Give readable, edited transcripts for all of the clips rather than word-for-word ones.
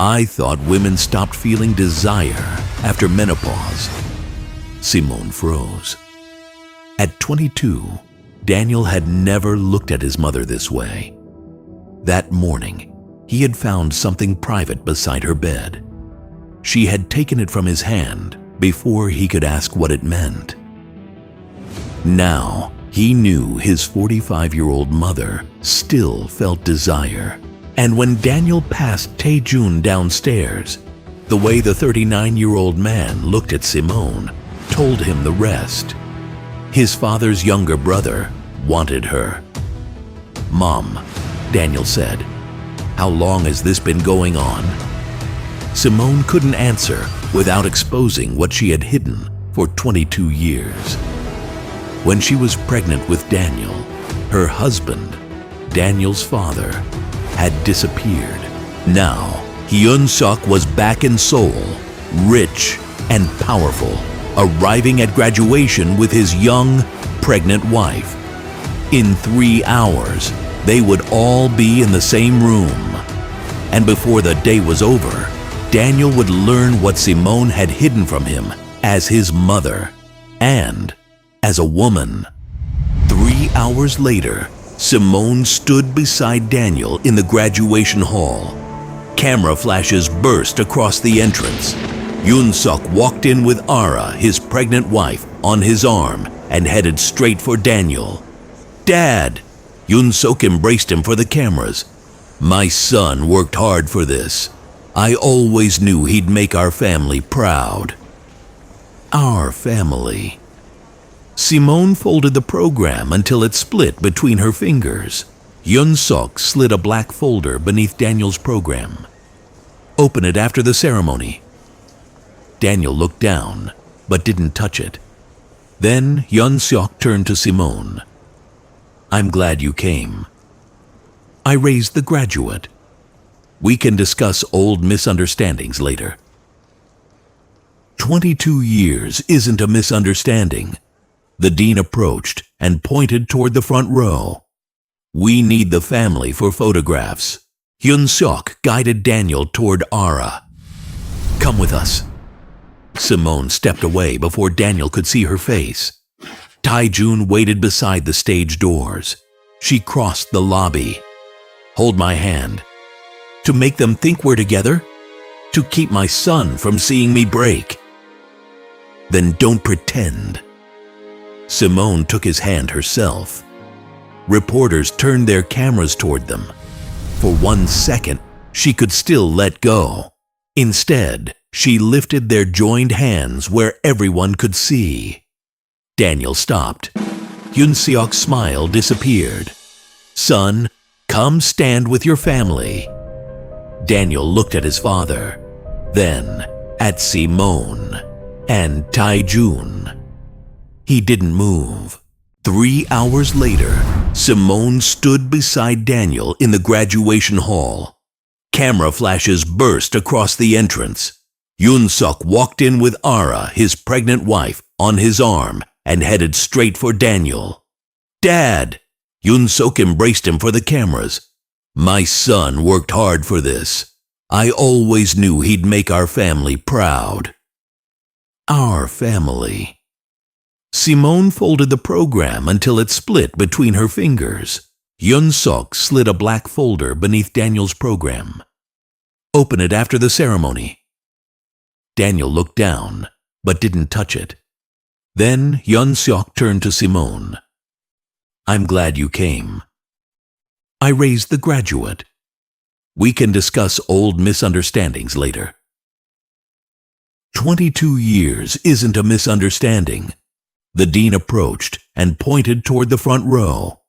I thought women stopped feeling desire after menopause. Simone froze. At 22, Daniel had never looked at his mother this way. That morning, he had found something private beside her bed. She had taken it from his hand before he could ask what it meant. Now, he knew his 45-year-old mother still felt desire. And when Daniel passed Tae-jun downstairs, the way the 39-year-old man looked at Simone told him the rest. His father's younger brother wanted her. "Mom," Daniel said, "how long has this been going on?" Simone couldn't answer without exposing what she had hidden for 22 years. When she was pregnant with Daniel, her husband, Daniel's father, had disappeared. Now, Hyun-seok was back in Seoul, rich and powerful, arriving at graduation with his young, pregnant wife. In 3 hours, they would all be in the same room. And before the day was over, Daniel would learn what Simone had hidden from him as his mother and as a woman. 3 hours later, Simone stood beside Daniel in the graduation hall. Camera flashes burst across the entrance. Hyun-seok walked in with Ara, his pregnant wife, on his arm and headed straight for Daniel. "Dad!" Hyun-seok embraced him for the cameras. "My son worked hard for this. I always knew he'd make our family proud." Our family. Simone folded the program until it split between her fingers. Hyun-seok slid a black folder beneath Daniel's program. "Open it after the ceremony." Daniel looked down, but didn't touch it. Then Hyun-seok turned to Simone. "I'm glad you came. I raised the graduate. We can discuss old misunderstandings later." 22 years isn't a misunderstanding. The dean approached and pointed toward the front row. "We need the family for photographs." Hyun-seok guided Daniel toward Ara. "Come with us." Simone stepped away before Daniel could see her face. Tae-jun waited beside the stage doors. She crossed the lobby. "Hold my hand." "To make them think we're together? To keep my son from seeing me break?" "Then don't pretend." Simone took his hand herself. Reporters turned their cameras toward them. For 1 second, she could still let go. Instead, she lifted their joined hands where everyone could see. Daniel stopped. Hyun-seok's smile disappeared. "Son, come stand with your family." Daniel looked at his father, then at Simone and Tae-jun. He didn't move. 3 hours later, Simone stood beside Daniel in the graduation hall. Camera flashes burst across the entrance. Hyun-seok walked in with Ara, his pregnant wife, on his arm and headed straight for Daniel. "Dad!" Hyun-seok embraced him for the cameras. "My son worked hard for this. I always knew he'd make our family proud." Our family. Simone folded the program until it split between her fingers. Hyun-seok slid a black folder beneath Daniel's program. "Open it after the ceremony." Daniel looked down, but didn't touch it. Then Hyun-seok turned to Simone. "I'm glad you came. I raised the graduate. We can discuss old misunderstandings later." 22 years isn't a misunderstanding. The dean approached and pointed toward the front row.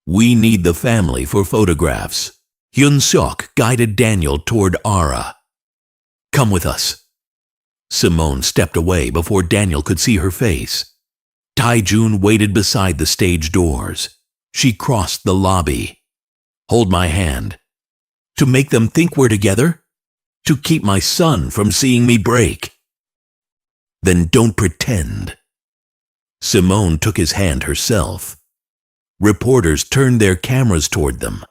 "We need the family for photographs." Hyun-seok guided Daniel toward Ara. "Come with us." Simone stepped away before Daniel could see her face. Tae-jun waited beside the stage doors. She crossed the lobby. "Hold my hand." "To make them think we're together? To keep my son from seeing me break?" "Then don't pretend." Simone took his hand herself. Reporters turned their cameras toward them.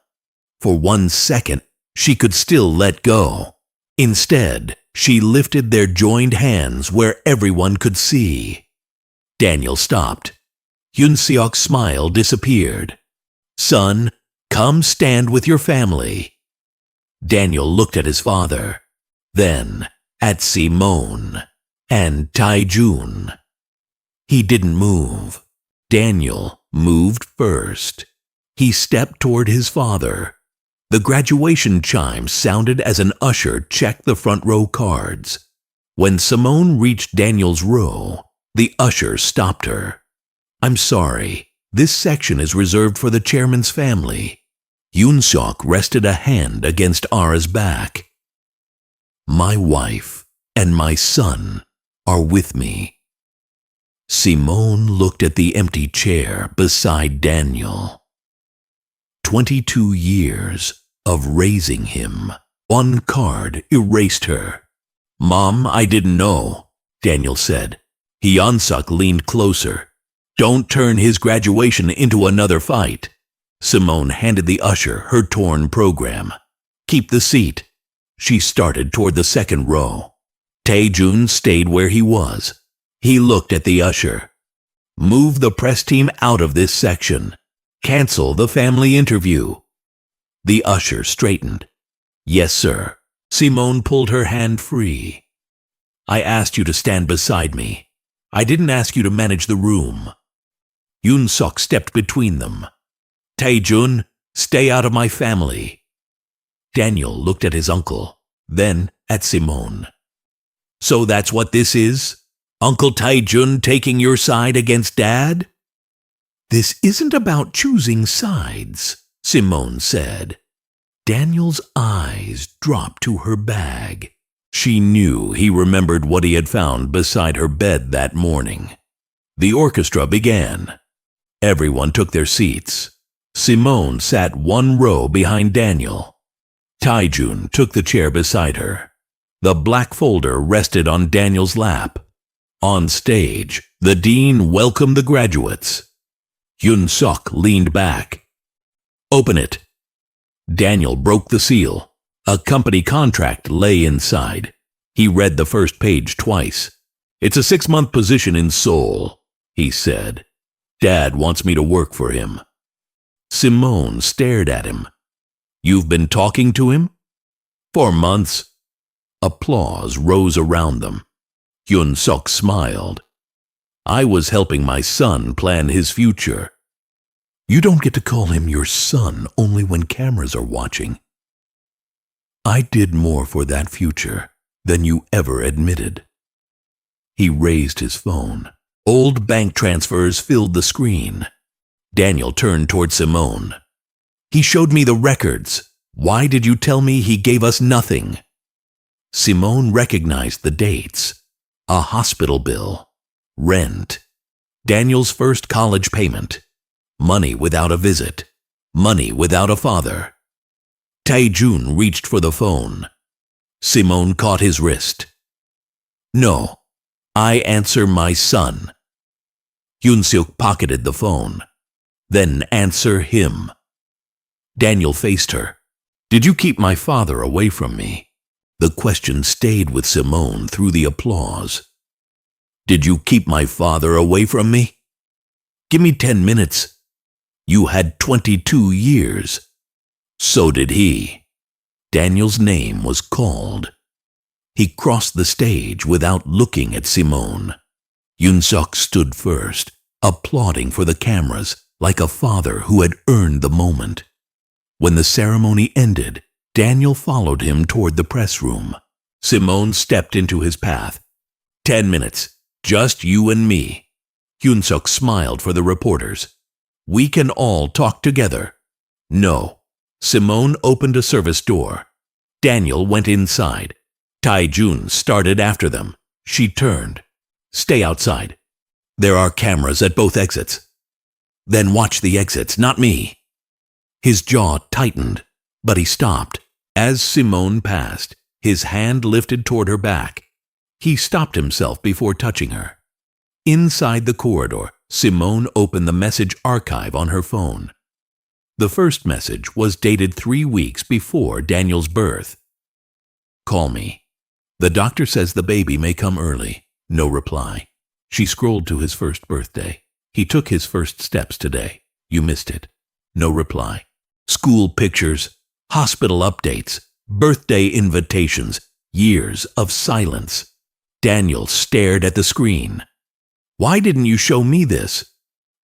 For 1 second, she could still let go. Instead, she lifted their joined hands where everyone could see. Daniel stopped. Hyun-seok's smile disappeared. "Son, come stand with your family." Daniel looked at his father, then at Simone and Tae-jun. He didn't move. Daniel moved first. He stepped toward his father. The graduation chime sounded as an usher checked the front row cards. When Simone reached Daniel's row, the usher stopped her. "I'm sorry, this section is reserved for the chairman's family." Hyun-seok rested a hand against Ara's back. "My wife and my son are with me." Simone looked at the empty chair beside Daniel. 22 years of raising him. One card erased her. "Mom, I didn't know," Daniel said. Hyun-seok leaned closer. "Don't turn his graduation into another fight." Simone handed the usher her torn program. "Keep the seat." She started toward the second row. Tae-jun stayed where he was. He looked at the usher. "Move the press team out of this section. Cancel the family interview." The usher straightened. "Yes, sir." Simone pulled her hand free. "I asked you to stand beside me. I didn't ask you to manage the room." Hyun-seok stepped between them. "Tae-jun, stay out of my family." Daniel looked at his uncle, then at Simone. "So that's what this is? Uncle Tae-jun taking your side against Dad?" "This isn't about choosing sides," Simone said. Daniel's eyes dropped to her bag. She knew he remembered what he had found beside her bed that morning. The orchestra began. Everyone took their seats. Simone sat one row behind Daniel. Tae-jun took the chair beside her. The black folder rested on Daniel's lap. On stage, the dean welcomed the graduates. Hyun-seok leaned back. "Open it." Daniel broke the seal. A company contract lay inside. He read the first page twice. "It's a 6-month position in Seoul," he said. "Dad wants me to work for him." Simone stared at him. "You've been talking to him?" "For months." Applause rose around them. Hyun-seok smiled. "I was helping my son plan his future." "You don't get to call him your son only when cameras are watching." "I did more for that future than you ever admitted." He raised his phone. Old bank transfers filled the screen. Daniel turned toward Simone. "He showed me the records. Why did you tell me he gave us nothing?" Simone recognized the dates. A hospital bill, rent, Daniel's first college payment, money without a visit, money without a father. Tae-jun reached for the phone. Simone caught his wrist. "No, I answer my son." Hyun-seok pocketed the phone. "Then answer him." Daniel faced her. "Did you keep my father away from me?" The question stayed with Simone through the applause. "Did you keep my father away from me?" "Give me 10 minutes." "You had 22 years." "So did he." Daniel's name was called. He crossed the stage without looking at Simone. Hyun-seok stood first, applauding for the cameras like a father who had earned the moment. When the ceremony ended, Daniel followed him toward the press room. Simone stepped into his path. 10 minutes, just you and me." Hyun-seok smiled for the reporters. "We can all talk together." "No." Simone opened a service door. Daniel went inside. Tae-jun started after them. She turned. "Stay outside. There are cameras at both exits." "Then watch the exits, not me." His jaw tightened, but he stopped. As Simone passed, his hand lifted toward her back. He stopped himself before touching her. Inside the corridor, Simone opened the message archive on her phone. The first message was dated 3 weeks before Daniel's birth. Call me. The doctor says the baby may come early. No reply. She scrolled to his first birthday. He took his first steps today. You missed it. No reply. School pictures, hospital updates, birthday invitations, years of silence. Daniel stared at the screen. Why didn't you show me this?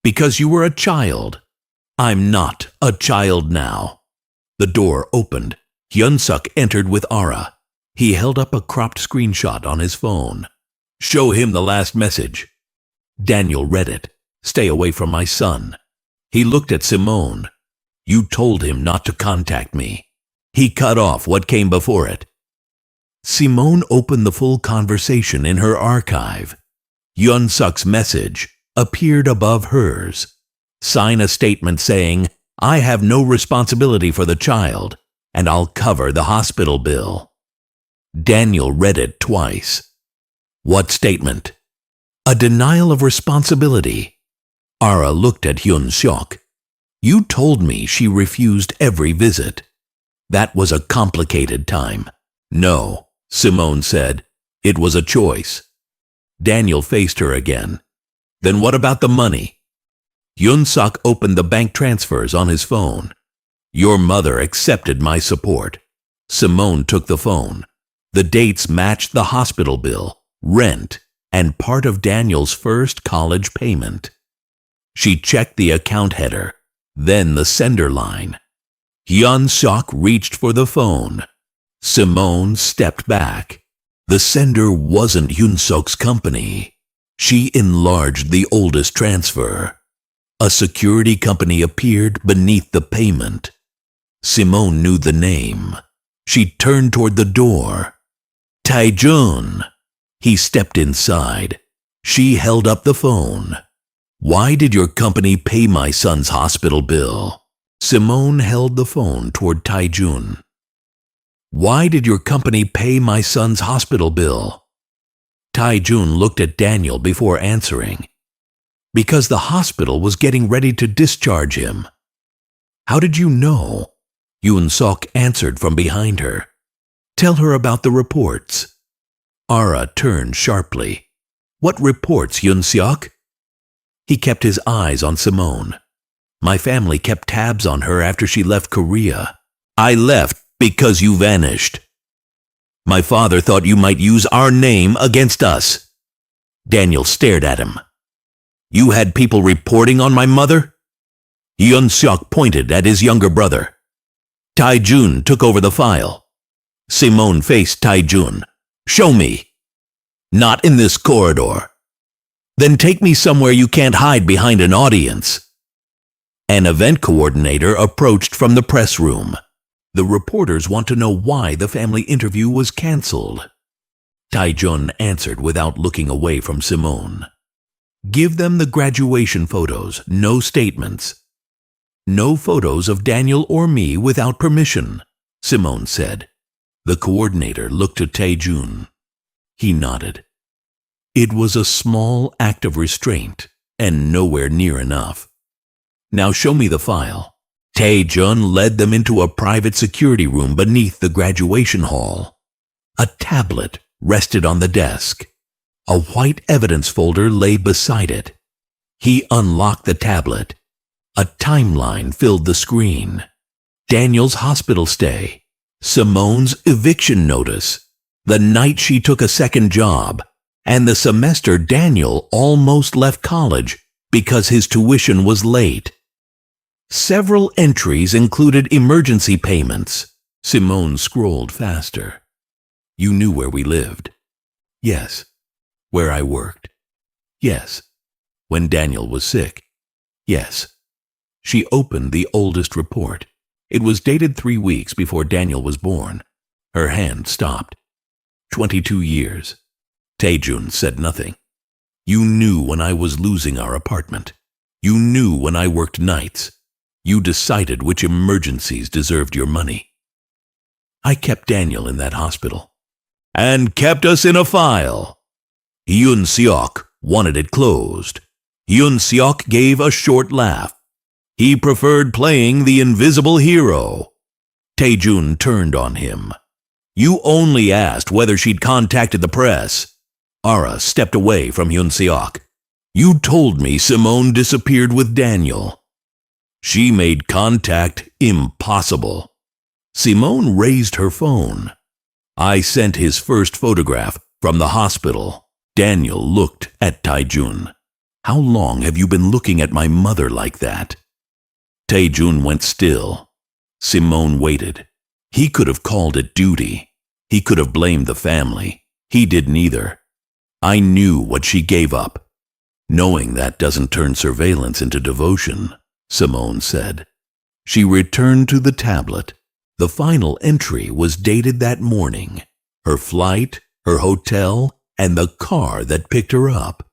Because you were a child. I'm not a child now. The door opened. Hyun-seok entered with Ara. He held up a cropped screenshot on his phone. Show him the last message. Daniel read it. Stay away from my son. He looked at Simone. You told him not to contact me. He cut off what came before it. Simone opened the full conversation in her archive. Hyun-seok's message appeared above hers. Sign a statement saying, I have no responsibility for the child, and I'll cover the hospital bill. Daniel read it twice. What statement? A denial of responsibility. Ara looked at Hyun-seok. You told me she refused every visit. That was a complicated time. No, Simone said. It was a choice. Daniel faced her again. Then what about the money? Hyun-seok opened the bank transfers on his phone. Your mother accepted my support. Simone took the phone. The dates matched the hospital bill, rent, and part of Daniel's first college payment. She checked the account header, then the sender line. Hyun-seok reached for the phone. Simone stepped back. The sender wasn't Hyun-seok's company. She enlarged the oldest transfer. A security company appeared beneath the payment. Simone knew the name. She turned toward the door. Taejun. He stepped inside. She held up the phone. Why did your company pay my son's hospital bill? Simone held the phone toward Taejun. Why did your company pay my son's hospital bill? Taejun looked at Daniel before answering. Because the hospital was getting ready to discharge him. How did you know? Hyun-seok answered from behind her. Tell her about the reports. Ara turned sharply. What reports, Hyun-seok? He kept his eyes on Simone. My family kept tabs on her after she left Korea. I left because you vanished. My father thought you might use our name against us. Daniel stared at him. You had people reporting on my mother? Hyun-seok pointed at his younger brother. Taejun took over the file. Simone faced Taejun. Show me. Not in this corridor. Then take me somewhere you can't hide behind an audience. An event coordinator approached from the press room. The reporters want to know why the family interview was canceled. Taejun answered without looking away from Simone. Give them the graduation photos, no statements. No photos of Daniel or me without permission, Simone said. The coordinator looked at Taejun. He nodded. It was a small act of restraint, and nowhere near enough. Now show me the file. Taejun led them into a private security room beneath the graduation hall. A tablet rested on the desk. A white evidence folder lay beside it. He unlocked the tablet. A timeline filled the screen. Daniel's hospital stay. Simone's eviction notice. The night she took a second job. And the semester Daniel almost left college because his tuition was late. Several entries included emergency payments. Simone scrolled faster. You knew where we lived. Yes. Where I worked. Yes. When Daniel was sick. Yes. She opened the oldest report. It was dated 3 weeks before Daniel was born. Her hand stopped. 22 years. Taejun said nothing. You knew when I was losing our apartment. You knew when I worked nights. You decided which emergencies deserved your money. I kept Daniel in that hospital. And kept us in a file. Hyun-seok wanted it closed. Hyun-seok gave a short laugh. He preferred playing the invisible hero. Taejun turned on him. You only asked whether she'd contacted the press. Ara stepped away from Hyun-seok. You told me Simone disappeared with Daniel. She made contact impossible. Simone raised her phone. I sent his first photograph from the hospital. Daniel looked at Tae-jun. How long have you been looking at my mother like that? Tae-jun went still. Simone waited. He could have called it duty. He could have blamed the family. He did neither. I knew what she gave up. Knowing that doesn't turn surveillance into devotion, Simone said. She returned to the tablet. The final entry was dated that morning. Her flight, her hotel, and the car that picked her up.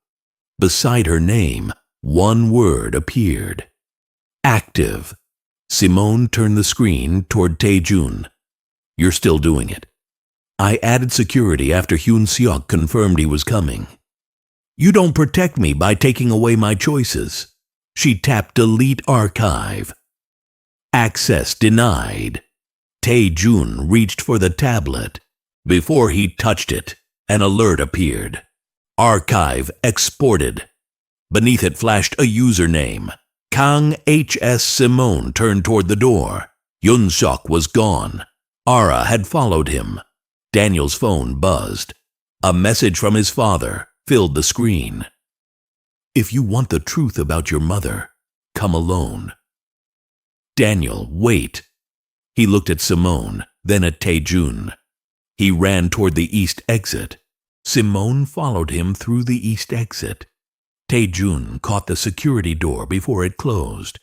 Beside her name, one word appeared. Active. Simone turned the screen toward Tae-jun. You're still doing it. I added security after Hyun-seok confirmed he was coming. You don't protect me by taking away my choices. She tapped Delete Archive. Access denied. Tae-jun reached for the tablet. Before he touched it, an alert appeared. Archive exported. Beneath it flashed a username. Kang H.S. Simone turned toward the door. Hyun-seok was gone. Ara had followed him. Daniel's phone buzzed. A message from his father filled the screen. If you want the truth about your mother, come alone. Daniel, wait. He looked at Simone, then at Tae-jun. He ran toward the east exit. Simone followed him through the east exit. Tae-jun caught the security door before it closed.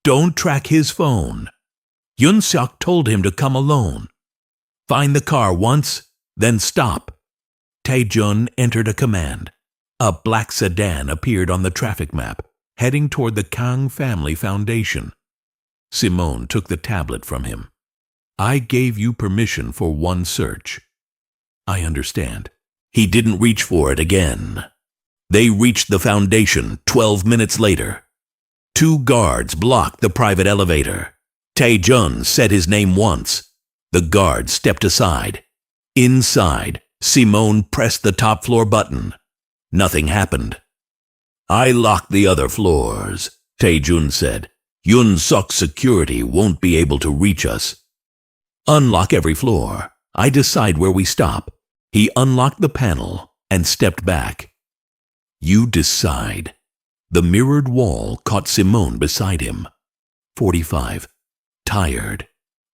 Don't track his phone. Hyun-seok told him to come alone. Find the car once, then stop. Tae-jun entered a command. A black sedan appeared on the traffic map, heading toward the Kang Family Foundation. Simone took the tablet from him. I gave you permission for one search. I understand. He didn't reach for it again. They reached the foundation 12 minutes later. 2 guards blocked the private elevator. Tae-jun said his name once. The guard stepped aside. Inside, Simone pressed the top floor button. Nothing happened. I locked the other floors, Tae-jun said. Hyun-seok's security won't be able to reach us. Unlock every floor. I decide where we stop. He unlocked the panel and stepped back. You decide. The mirrored wall caught Simone beside him. 45. Tired.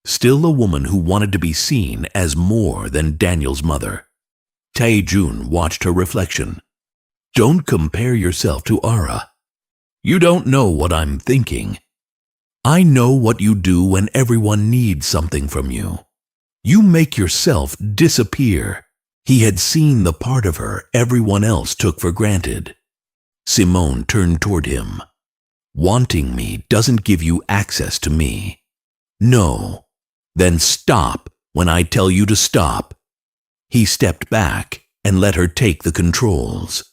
Still a woman who wanted to be seen as more than Daniel's mother. Tae-jun watched her reflection. Don't compare yourself to Ara. You don't know what I'm thinking. I know what you do when everyone needs something from you. You make yourself disappear. He had seen the part of her everyone else took for granted. Simone turned toward him. Wanting me doesn't give you access to me. No. Then stop when I tell you to stop. He stepped back and let her take the controls.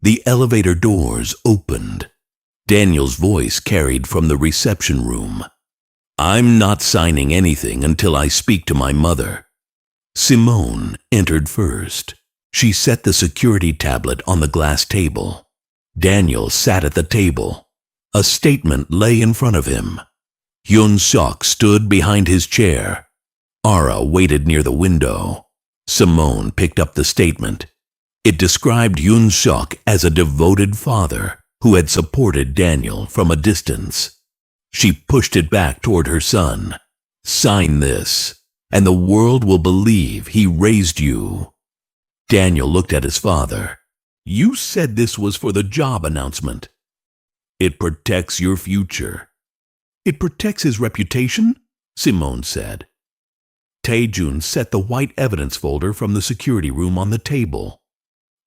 The elevator doors opened. Daniel's voice carried from the reception room. I'm not signing anything until I speak to my mother. Simone entered first. She set the security tablet on the glass table. Daniel sat at the table. A statement lay in front of him. Hyun-seok stood behind his chair. Ara waited near the window. Simone picked up the statement. It described Hyun-seok as a devoted father who had supported Daniel from a distance. She pushed it back toward her son. Sign this, and the world will believe he raised you. Daniel looked at his father. You said this was for the job announcement. It protects your future. It protects his reputation, Simone said. Tae-jun set the white evidence folder from the security room on the table.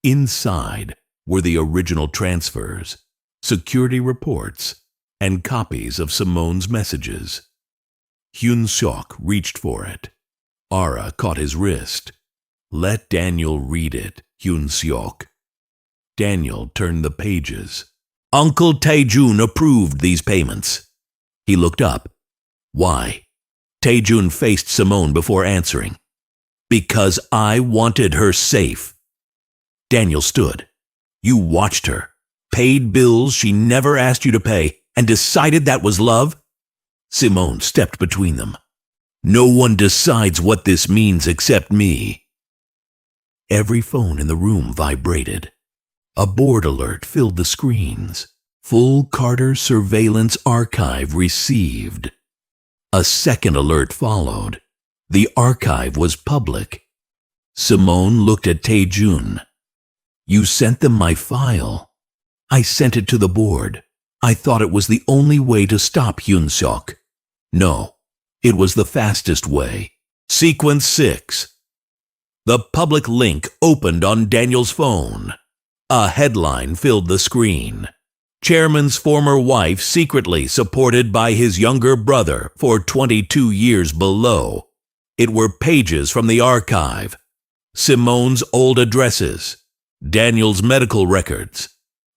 Inside were the original transfers, security reports, and copies of Simone's messages. Hyun-seok reached for it. Ara caught his wrist. Let Daniel read it, Hyun-seok. Daniel turned the pages. Uncle Tae-jun approved these payments. He looked up. Why? Tae-jun faced Simone before answering. Because I wanted her safe. Daniel stood. You watched her, paid bills she never asked you to pay, and decided that was love? Simone stepped between them. No one decides what this means except me. Every phone in the room vibrated. A board alert filled the screens. Full Carter surveillance archive received. A second alert followed. The archive was public. Simone looked at Tae-jun. You sent them my file. I sent it to the board. I thought it was the only way to stop Hyun-seok. No, it was the fastest way. Sequence 6. The public link opened on Daniel's phone. A headline filled the screen. Chairman's former wife secretly supported by his younger brother for 22 years below. It were pages from the archive. Simone's old addresses, Daniel's medical records,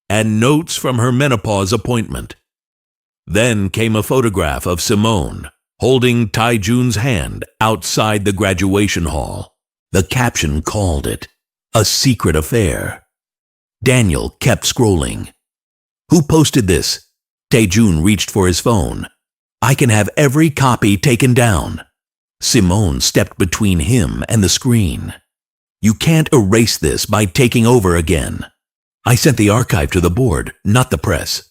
and notes from her menopause appointment. Then came a photograph of Simone holding Tae-jun's hand outside the graduation hall. The caption called it a secret affair. Daniel kept scrolling. Who posted this? Tae-jun reached for his phone. I can have every copy taken down. Simone stepped between him and the screen. You can't erase this by taking over again. I sent the archive to the board, not the press.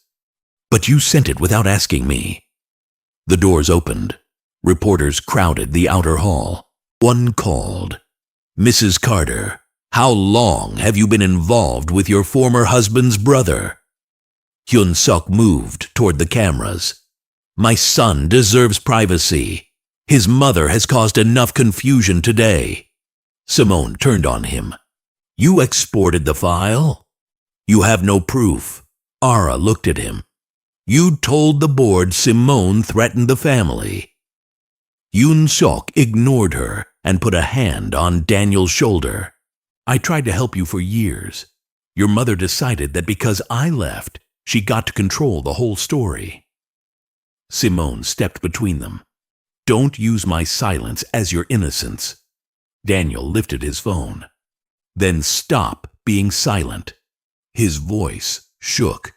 But you sent it without asking me. The doors opened. Reporters crowded the outer hall. One called, Mrs. Carter, how long have you been involved with your former husband's brother? Hyun-seok moved toward the cameras. My son deserves privacy. His mother has caused enough confusion today. Simone turned on him. You exported the file? You have no proof. Ara looked at him. You told the board Simone threatened the family. Hyun-seok ignored her and put a hand on Daniel's shoulder. I tried to help you for years. Your mother decided that because I left, she got to control the whole story. Simone stepped between them. Don't use my silence as your innocence. Daniel lifted his phone. Then stop being silent. His voice shook.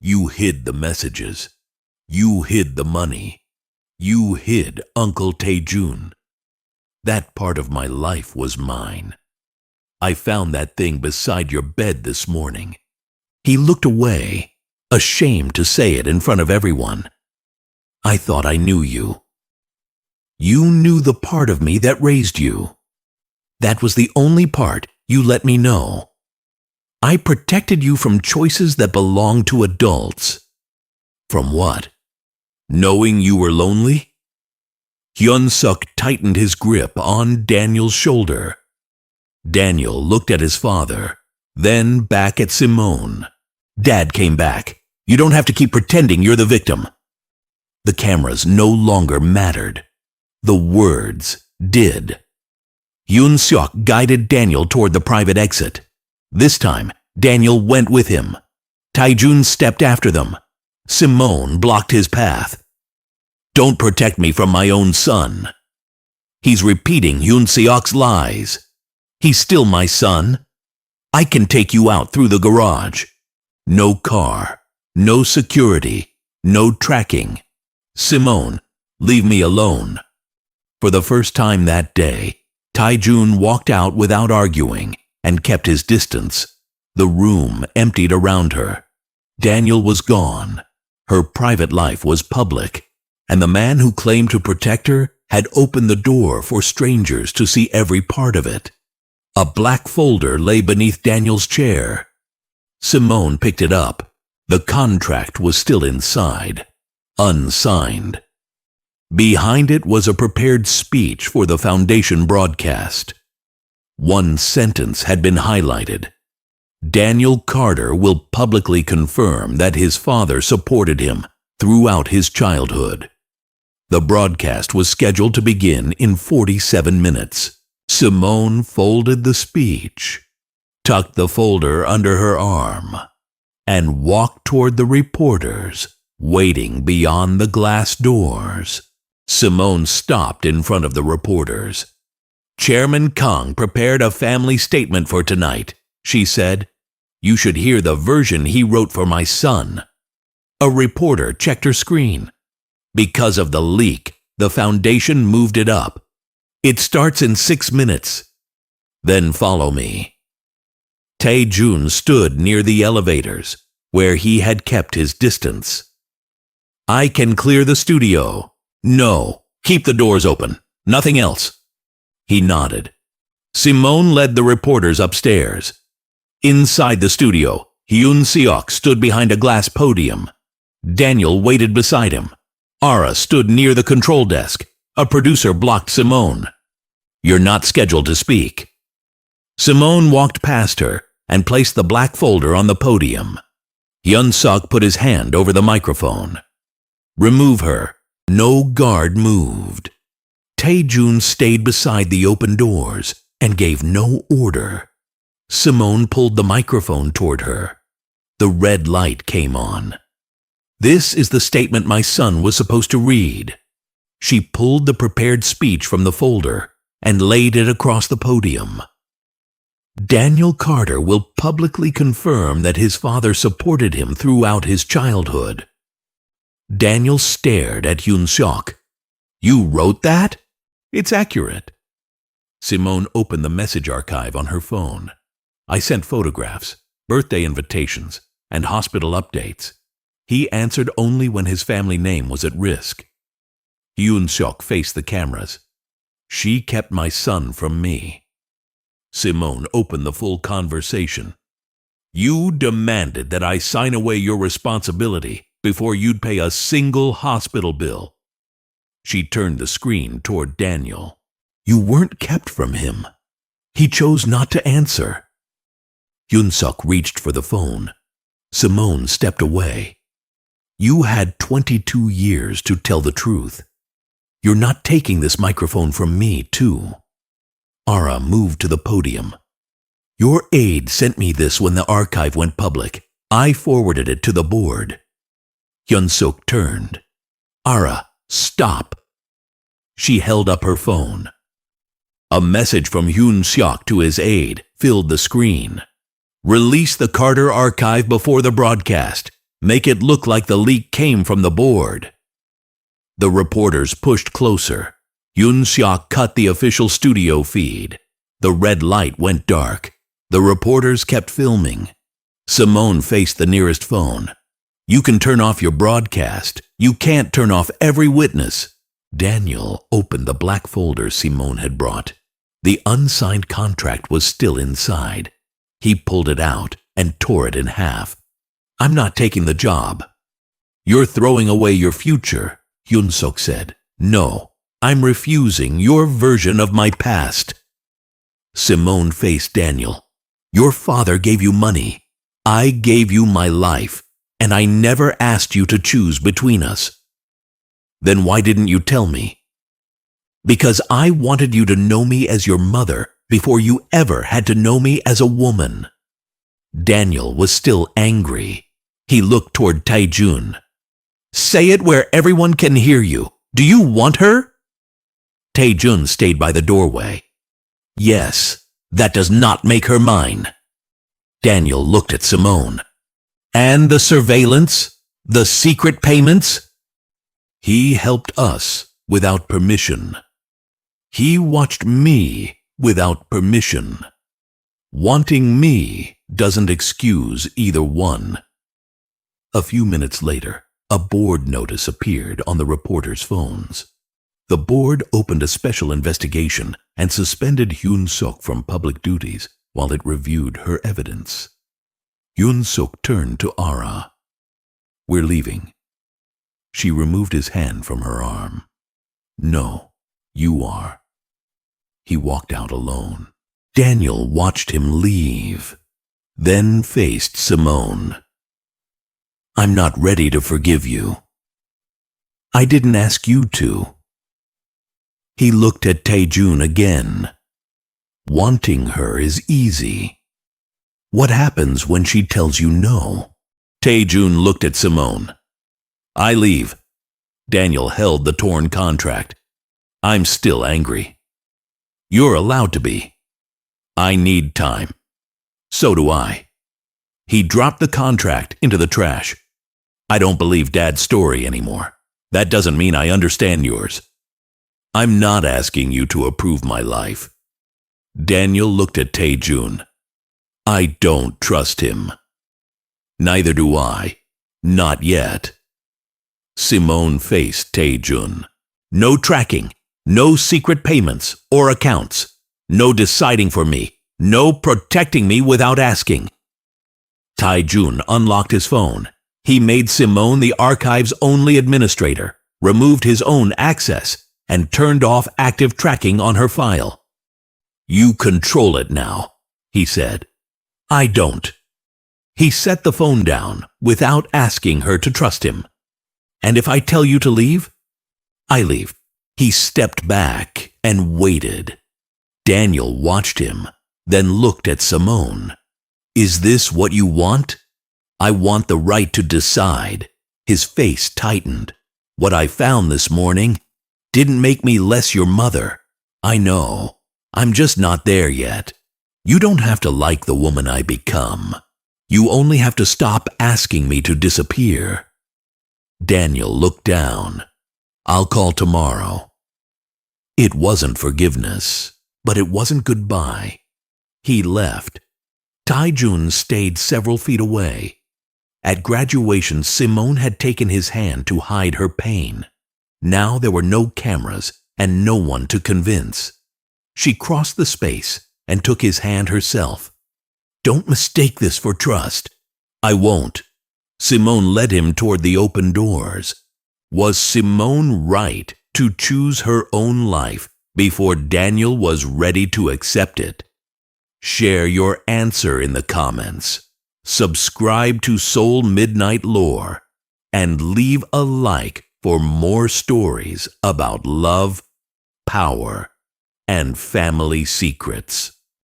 You hid the messages. You hid the money. You hid Uncle Tae-jun. That part of my life was mine. I found that thing beside your bed this morning. He looked away, ashamed to say it in front of everyone. I thought I knew you. You knew the part of me that raised you. That was the only part you let me know. I protected you from choices that belong to adults. From what? Knowing you were lonely? Hyun-seok tightened his grip on Daniel's shoulder. Daniel looked at his father, then back at Simone. Dad came back. You don't have to keep pretending you're the victim. The cameras no longer mattered. The words did. Hyun-seok guided Daniel toward the private exit. This time, Daniel went with him. Tae-jun stepped after them. Simone blocked his path. Don't protect me from my own son. He's repeating Hyun-seok's lies. He's still my son. I can take you out through the garage. No car, no security, no tracking. Simone, leave me alone. For the first time that day, Tae-jun walked out without arguing and kept his distance. The room emptied around her. Daniel was gone. Her private life was public, and the man who claimed to protect her had opened the door for strangers to see every part of it. A black folder lay beneath Daniel's chair. Simone picked it up. The contract was still inside, unsigned. Behind it was a prepared speech for the Foundation broadcast. One sentence had been highlighted. Daniel Carter will publicly confirm that his father supported him throughout his childhood. The broadcast was scheduled to begin in 47 minutes. Simone folded the speech, tucked the folder under her arm, and walked toward the reporters waiting beyond the glass doors. Simone stopped in front of the reporters. Chairman Kang prepared a family statement for tonight, she said. You should hear the version he wrote for my son. A reporter checked her screen. Because of the leak, the foundation moved it up. It starts in 6 minutes. Then follow me. Tae-jun stood near the elevators, where he had kept his distance. I can clear the studio. No, keep the doors open. Nothing else. He nodded. Simone led the reporters upstairs. Inside the studio, Hyun-seok stood behind a glass podium. Daniel waited beside him. Ara stood near the control desk. A producer blocked Simone. You're not scheduled to speak. Simone walked past her and placed the black folder on the podium. Hyun-seok put his hand over the microphone. Remove her. No guard moved. Tae-jun stayed beside the open doors and gave no order. Simone pulled the microphone toward her. The red light came on. This is the statement my son was supposed to read. She pulled the prepared speech from the folder and laid it across the podium. Daniel Carter will publicly confirm that his father supported him throughout his childhood. Daniel stared at Hyun-seok. You wrote that? It's accurate. Simone opened the message archive on her phone. I sent photographs, birthday invitations, and hospital updates. He answered only when his family name was at risk. Hyun-seok faced the cameras. She kept my son from me. Simone opened the full conversation. You demanded that I sign away your responsibility before you'd pay a single hospital bill. She turned the screen toward Daniel. You weren't kept from him. He chose not to answer. Hyun-seok reached for the phone. Simone stepped away. You had 22 years to tell the truth. You're not taking this microphone from me, too. Ara moved to the podium. Your aide sent me this when the archive went public. I forwarded it to the board. Hyun-seok turned. Ara, stop. She held up her phone. A message from Hyun-seok to his aide filled the screen. Release the Carter archive before the broadcast. Make it look like the leak came from the board. The reporters pushed closer. Hyun-seok cut the official studio feed. The red light went dark. The reporters kept filming. Simone faced the nearest phone. You can turn off your broadcast. You can't turn off every witness. Daniel opened the black folder Simone had brought. The unsigned contract was still inside. He pulled it out and tore it in half. I'm not taking the job. You're throwing away your future, Hyun-seok said. No, I'm refusing your version of my past. Simone faced Daniel. Your father gave you money. I gave you my life, and I never asked you to choose between us. Then why didn't you tell me? Because I wanted you to know me as your mother before you ever had to know me as a woman. Daniel was still angry. He looked toward Tae-jun. Say it where everyone can hear you. Do you want her? Tae-jun stayed by the doorway. Yes, that does not make her mine. Daniel looked at Simone. And the surveillance? The secret payments? He helped us without permission. He watched me without permission. Wanting me doesn't excuse either one. A few minutes later, a board notice appeared on the reporters' phones. The board opened a special investigation and suspended Hyun-seok from public duties while it reviewed her evidence. Hyun-seok turned to Ara. We're leaving. She removed his hand from her arm. No, you are. He walked out alone. Daniel watched him leave, then faced Simone. I'm not ready to forgive you. I didn't ask you to. He looked at Tae-jun again. Wanting her is easy. What happens when she tells you no? Tae-jun looked at Simone. I leave. Daniel held the torn contract. I'm still angry. You're allowed to be. I need time. So do I. He dropped the contract into the trash. I don't believe Dad's story anymore. That doesn't mean I understand yours. I'm not asking you to approve my life. Daniel looked at Tae-jun. I don't trust him. Neither do I. Not yet. Simone faced Tae-jun. No tracking, no secret payments or accounts, no deciding for me, no protecting me without asking. Tae-jun unlocked his phone. He made Simone the archive's only administrator, removed his own access, and turned off active tracking on her file. You control it now, he said. I don't. He set the phone down without asking her to trust him. And if I tell you to leave, I leave. He stepped back and waited. Daniel watched him, then looked at Simone. Is this what you want? I want the right to decide. His face tightened. What I found this morning didn't make me less your mother. I know. I'm just not there yet. You don't have to like the woman I become. You only have to stop asking me to disappear. Daniel looked down. I'll call tomorrow. It wasn't forgiveness, but it wasn't goodbye. He left. Tae-jun stayed several feet away. At graduation, Simone had taken his hand to hide her pain. Now there were no cameras and no one to convince. She crossed the space and took his hand herself. Don't mistake this for trust. I won't. Simone led him toward the open doors. Was Simone right to choose her own life before Daniel was ready to accept it? Share your answer in the comments. Subscribe to Seoul Midnight Lore and leave a like for more stories about love, power, and family secrets.